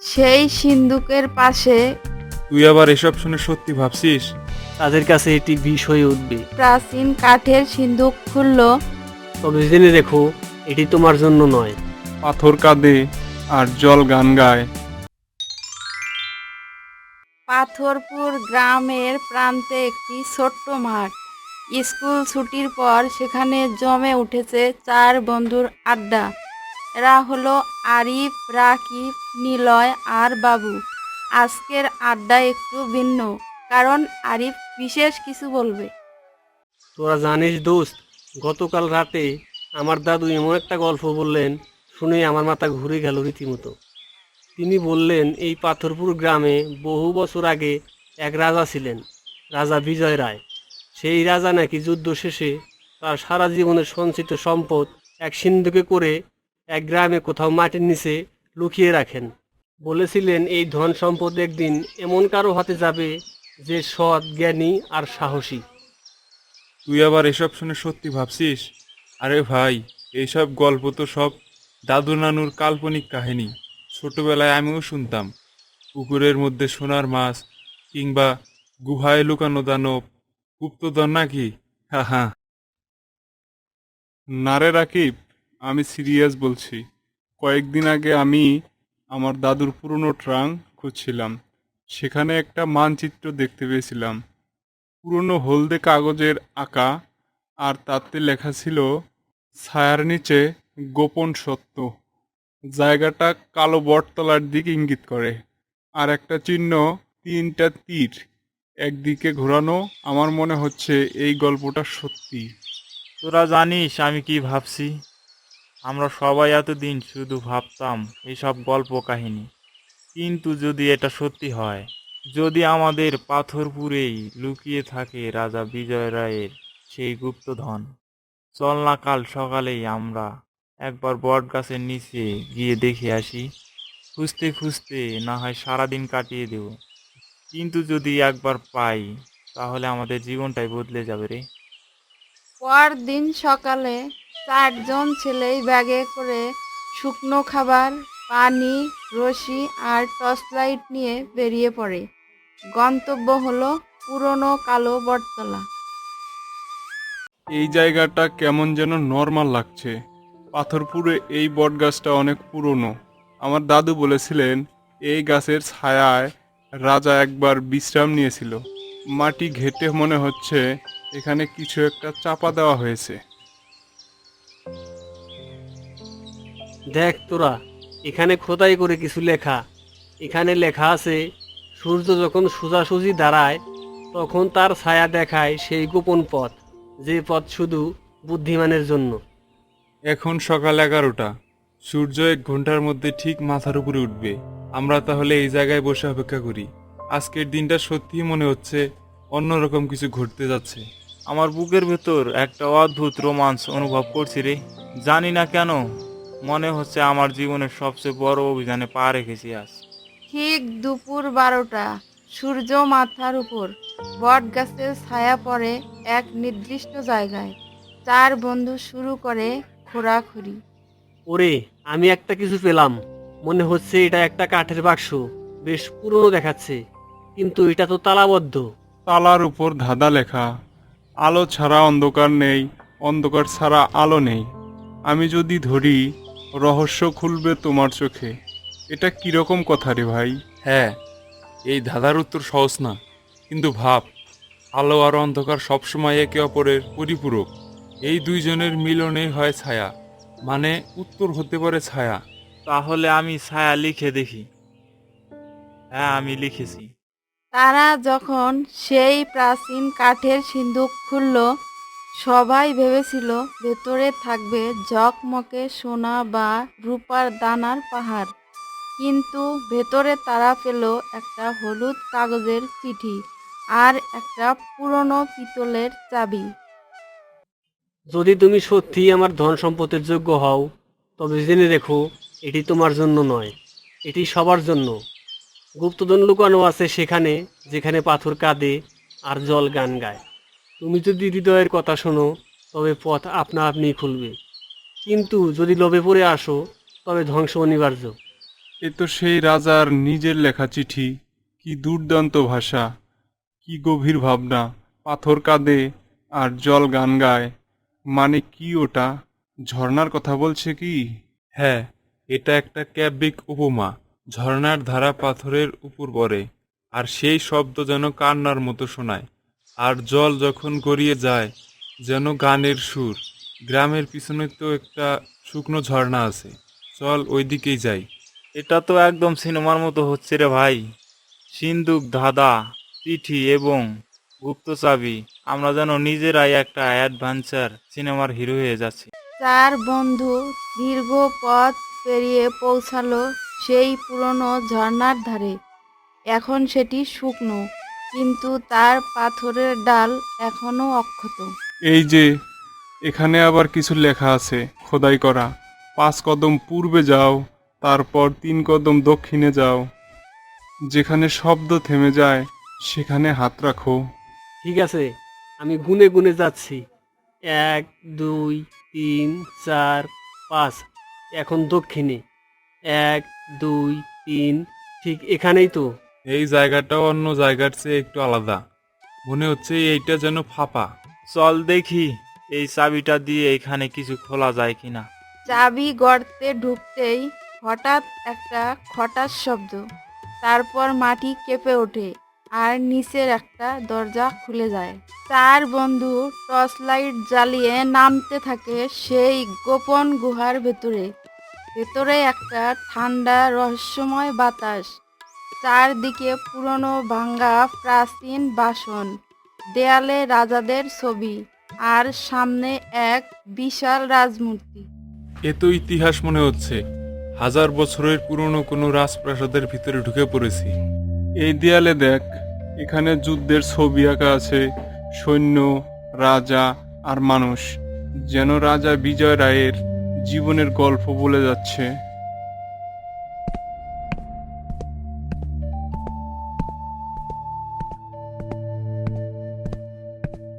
সেই সিন্দুকের পাশে তুই আবার এসব শুনে সত্যি ভাবছিস? তাদের কাছে এটি বিষ হয়ে উঠবে। প্রাচীন কাঠের সিন্দুক খুলল। তবে জেনে রেখো, এটি তোমার জন্য নয়। পাথর কাঁদে আর জল গান গায়। পাথরপুর গ্রামের প্রান্তে একটি ছোট্ট মাঠ। স্কুল ছুটির পর সেখানে জমে উঠেছে চার বন্ধুর আড্ডা। এরা হলো আরিফ, রাকিব, নিলয় আর বাবু। আজকের আড্ডা একটু ভিন্ন, কারণ আরিফ বিশেষ কিছু বলবে। তোরা জানিস দোস্ত, গতকাল রাতে আমার দাদু এমন একটা গল্প বললেন, শুনে আমার মাথা ঘুরে গেল রীতিমতো। তিনি বললেন, এই পাথরপুর গ্রামে বহু বছর আগে এক রাজা ছিলেন, রাজা বিজয় রায়। সেই রাজা নাকি যুদ্ধ শেষে তার সারা জীবনের সঞ্চিত সম্পদ এক সিন্ধুকে করে এক গ্রামে কোথাও মাটির নিচে লুকিয়ে রাখেন। বলেছিলেন এই ধন সম্পদ একদিন এমন কারো হাতে যাবে যে সৎ, জ্ঞানী আর সাহসী। তুই আবার এসব শুনে সত্যি ভাবছিস? আরে ভাই, এইসব গল্প তো সব দাদু নানুর কাল্পনিক কাহিনী। ছোটবেলায় আমিও শুনতাম, পুকুরের মধ্যে সোনার মাছ, কিংবা গুহায় লুকানো দানব, গুপ্তধন নাকি। হা হা। না রে রাকিব, আমি সিরিয়াস বলছি। কয়েকদিন আগে আমি আমার দাদুর পুরনো ট্রাঙ্ক খুঁজছিলাম। সেখানে একটা মানচিত্র দেখতে পেয়েছিলাম, পুরনো হলদে কাগজের আঁকা, আর তাতে লেখা ছিল ছায়ার নিচে গোপন সত্য। জায়গাটা কালো বটতলার দিকে ইঙ্গিত করে, আর একটা চিহ্ন, তিনটা তীর একদিকে ঘোরানো। আমার মনে হচ্ছে এই গল্পটা সত্যি। তোরা জানিস আমি কি ভাবছি? আমরা সবাই এতদিন শুধু ভাবতাম এসব গল্প কাহিনী, কিন্তু যদি এটা সত্যি হয়, যদি আমাদের পাথরপুরেই লুকিয়ে থাকে রাজা বিজয় রায়ের সেই গুপ্তধন, চল না কাল সকালেই আমরা একবার বট গাছের নিচে গিয়ে দেখে আসি। খুঁজতে খুঁজতে না হয় সারাদিন কাটিয়ে দেব, কিন্তু যদি একবার পাই, তাহলে আমাদের জীবনটাই বদলে যাবে রে। পরদিন সকালে চারজন ছেলেই ব্যাগে করে শুকনো খাবার, পানি, রশি আর টর্চ লাইট নিয়ে বেরিয়ে পড়ে। গন্তব্য হলো পুরনো কালো বটতলা। এই জায়গাটা কেমন যেন নর্মাল লাগছে। পাথরপুরে এই বটগাছটা অনেক পুরনো। আমার দাদু বলেছিলেন এই গাছের ছায়ায় রাজা একবার বিশ্রাম নিয়েছিল। মাটি ঘেঁটে মনে হচ্ছে এখানে কিছু একটা চাপা দেওয়া হয়েছে। দেখ তোরা, এখানে খোদাই করে কিছু লেখা। এখানে লেখা আছে, সূর্য যখন সোজাসুজি দাঁড়ায় তখন তার ছায়া দেখায় সেই গোপন পথ, যে পথ শুধু বুদ্ধিমানের জন্য। এখন সকাল 11টা। সূর্য 1 ঘন্টার মধ্যে ঠিক মাথার উপরে উঠবে। আমরা তাহলে এই জায়গায় বসে অপেক্ষা করি। আজকের দিনটা সত্যিই মনে হচ্ছে অন্যরকম কিছু ঘটতে যাচ্ছে। আমার বুকের ভেতর একটা অদ্ভুত রোমাঞ্চ অনুভব করছি রে। জানি না কেন, মনে হচ্ছে আমার জীবনের সবচেয়ে বড় অভিযানে পা রেখেছি আজ। ঠিক দুপুর 12টা, সূর্য মাথার উপর, বট গাছের ছায়া পড়ে এক নির্দিষ্ট জায়গায়। চার বন্ধু শুরু করে খোঁড়াখুড়ি। ওরে, আমি একটা কিছু পেলাম। মনে হচ্ছে এটা একটা কাঠের বাক্স, বেশ পুরনো দেখাচ্ছে, কিন্তু এটা তো তালাবদ্ধ। তালার উপর ধাঁধা লেখা, আলো ছাড়া অন্ধকার নেই, অন্ধকার ছাড়া আলো নেই। আমি যদি ধরি, রহস্য খুলবে তোমার চোখে। এটা কিরকম কথা রে ভাই? হ্যাঁ, এই ধাঁধার উত্তর সহজ না, কিন্তু ভাব, আলো আর অন্ধকার সবসময় একে অপরের পরিপূরক। এই দুইজনের মিলনে হয় ছায়া, মানে উত্তর হতে পারে ছায়া। তাহলে আমি ছায়া লিখে দেখি। হ্যাঁ, আমি লিখেছি। তারা যখন সেই প্রাচীন কাঠের সিন্দুক খুলল, সবাই ভেবেছিল ভেতরে থাকবে ঝকমকে সোনা বা রূপার দানার পাহাড়। কিন্তু ভেতরে তারা পেল একটা হলুদ কাগজের চিঠি আর একটা পুরনো পিতলের চাবি। যদি তুমি সত্যিই আমার ধন সম্পদের যোগ্য হও, তবে জেনে রেখো, এটি তোমার জন্য নয়, এটি সবার জন্য। গুপ্তধন লুকানো আছে সেখানে, যেখানে পাথর কাঁদে আর জল গান গায়। তুমি যদি হৃদয়ের কথা শোনো, তবে পথ আপনা আপনি খুলবে। কিন্তু যদি লোভে পড়ে আসো, তবে ধ্বংস অনিবার্য। এ তো সেই রাজার নিজের লেখা চিঠি। কি দুর্দান্ত ভাষা, কি গভীর ভাবনা। পাথর কাঁদে আর জল গান গায়। মানে কি ওটা? ঝর্ণার কথা বলছে কি? হ্যাঁ, এটা একটা কাব্যিক উপমা। ঝর্ণার ধারা পাথরের উপর পড়ে, আর সেই শব্দ যেন কান্নার মতো শোনায়। আর জল যখন গড়িয়ে যায়, যেন গানের সুর। গ্রামের পিছনে তো একটা শুকনো ঝর্ণা আছে, চল ওইদিকেই যাই। এটা তো একদম সিনেমার মতো হচ্ছে রে ভাই। সিন্দুক, ধাঁধা, চিঠি এবং গুপ্ত চাবি। আমরা যেন নিজেরাই একটা অ্যাডভেঞ্চার সিনেমার হিরো হয়ে যাচ্ছি। চার বন্ধু দীর্ঘ পথ পেরিয়ে পৌঁছালো সেই পুরনো ঝর্ণার ধারে। এখন সেটি শুকনো, কিন্তু তার পাথরের ডাল এখনো অক্ষত। এই যে, এখানে আবার কিছু লেখা আছে খোদাই করা। 5 কদম পূর্বে যাও, তারপর 3 কদম দক্ষিণে যাও। যেখানে শব্দ থেমে যায় সেখানে হাত রাখো। ঠিক আছে, আমি গুনে গুনে যাচ্ছি। 1, 2, 3, 4, 5। এখন দক্ষিণে। 1, 2, 3। ঠিক এখানেই তো। এই জায়গাটাও অন্য জায়গার চেয়ে একটু আলাদা। মনে হচ্ছে এইটা যেন ফাঁপা। চল দেখি এই চাবিটা দিয়ে এখানে কিছু খোলা যায় কিনা। চাবি গর্তে ঢুকতেই হঠাৎ একটা খটাস শব্দ, তারপর মাটি কেঁপে ওঠে আর নিচের একটা দরজা খুলে যায়। চার বন্ধু টর্চ লাইট জ্বালিয়ে নামতে থাকে সেই গোপন গুহার ভেতরে। ভেতরে একটা ঠান্ডা রহস্যময় বাতাস, চারদিকে পুরনো ভাঙ্গা প্রাচীন বাসন, দেয়ালে রাজাদের ছবি, আর সামনে এক বিশাল রাজমূর্তি। এ তো ইতিহাস মনে হচ্ছে। 1000 বছরের পুরনো কোনো রাজপ্রাসাদের ভিতরে ঢুকে পড়েছি। এই দেয়ালে দেখ, এখানে যুদ্ধের ছবি আঁকা আছে। সৈন্য, রাজা আর মানুষ, যেন রাজা বিজয় রায়ের জীবনের গল্প বলে যাচ্ছে।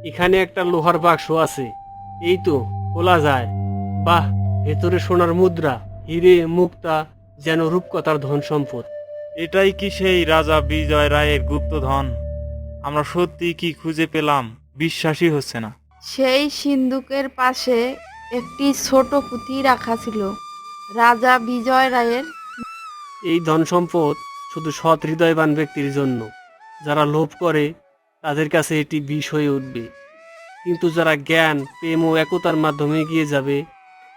এখানে একটা লোহার বাক্স আছে। এই তো, খোলা যায়। বাহ, ভেতরে সোনার মুদ্রা, হিরে, মুক্তা, যেন রূপকথার ধন সম্পদ। এটাই কি সেই রাজা বিজয় রায়ের গুপ্তধন? আমরা সত্যি কি খুঁজে পেলাম? বিশ্বাসই হচ্ছে না। সেই সিন্দুকের পাশে একটি ছোট পুঁথি রাখা ছিল, রাজা বিজয় রায়ের। এই ধন সম্পদ শুধু সৎ হৃদয়বান ব্যক্তির জন্য। যারা লোভ করে তাদের কাছে এটি বিষ হয়ে উঠবে, কিন্তু যারা জ্ঞান, প্রেম ও একতার মাধ্যমে এগিয়ে যাবে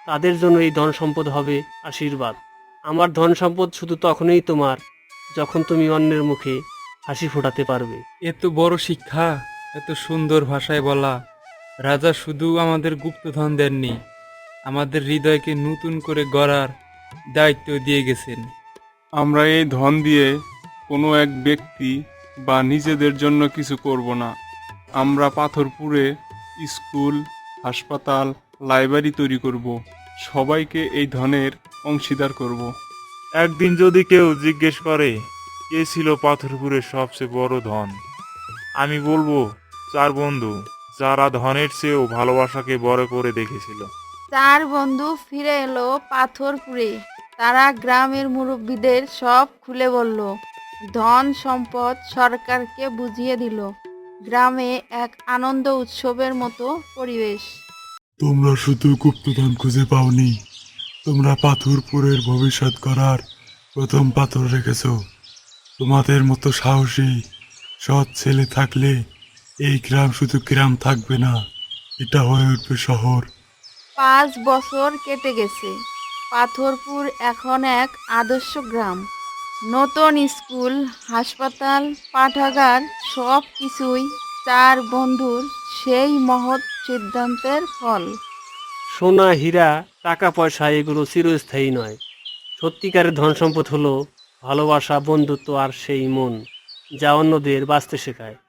তাদের জন্য এই ধন সম্পদ হবে আশীর্বাদ। আমার ধন সম্পদ শুধু তখনই তোমার যখন তুমি অন্যের মুখে হাসি ফোটাতে পারবে। এত বড় শিক্ষা, এত সুন্দর ভাষায় বলা। রাজা শুধু আমাদের গুপ্তধন দেননি, আমাদের হৃদয়কে নতুন করে গড়ার দায়িত্ব দিয়ে গেছেন। আমরা এই ধন দিয়ে কোনো এক ব্যক্তি বা নিজেদের জন্য কিছু করব না। আমরা পাথরপুরে স্কুল, হাসপাতাল, লাইব্রেরি তৈরি করব। সবাইকে এই ধনের অংশীদার করব। একদিন যদি কেউ জিজ্ঞেস করে কে ছিল পাথরপুরের সবচেয়ে বড় ধন, আমি বলবো চার বন্ধু, যারা ধনের চেয়েও ভালোবাসাকে বড় করে দেখেছিল। চার বন্ধু ফিরে এলো পাথরপুরে। তারা গ্রামের মুরব্বীদের সব খুলে বলল। ধন সম্পদ সরকারকে বুঝিয়ে দিল। গ্রামে এক আনন্দ উৎসবের মতো পরিবেশ। তোমরা শুধু গুপ্তধন খুঁজে পাওনি, তোমরা পাথরপুরের ভবিষ্যৎ করার প্রথম পাথর রেখেছ। তোমাদের মতো সাহসী সৎ ছেলে থাকলে এই গ্রাম শুধু গ্রাম থাকবে না, এটা হয়ে উঠবে শহর। 5 বছর কেটে গেছে। পাথরপুর এখন এক আদর্শ গ্রাম। নতুন স্কুল, হাসপাতাল, পাঠাগার, সব কিছুই চার বন্ধুর সেই মহৎ সিদ্ধান্তের ফল। সোনা, হীরা, টাকা পয়সা এগুলো চিরস্থায়ী নয়। সত্যিকারের ধন সম্পদ হলো ভালোবাসা, বন্ধুত্ব আর সেই মন যা অন্যদের বাঁচতে শেখায়।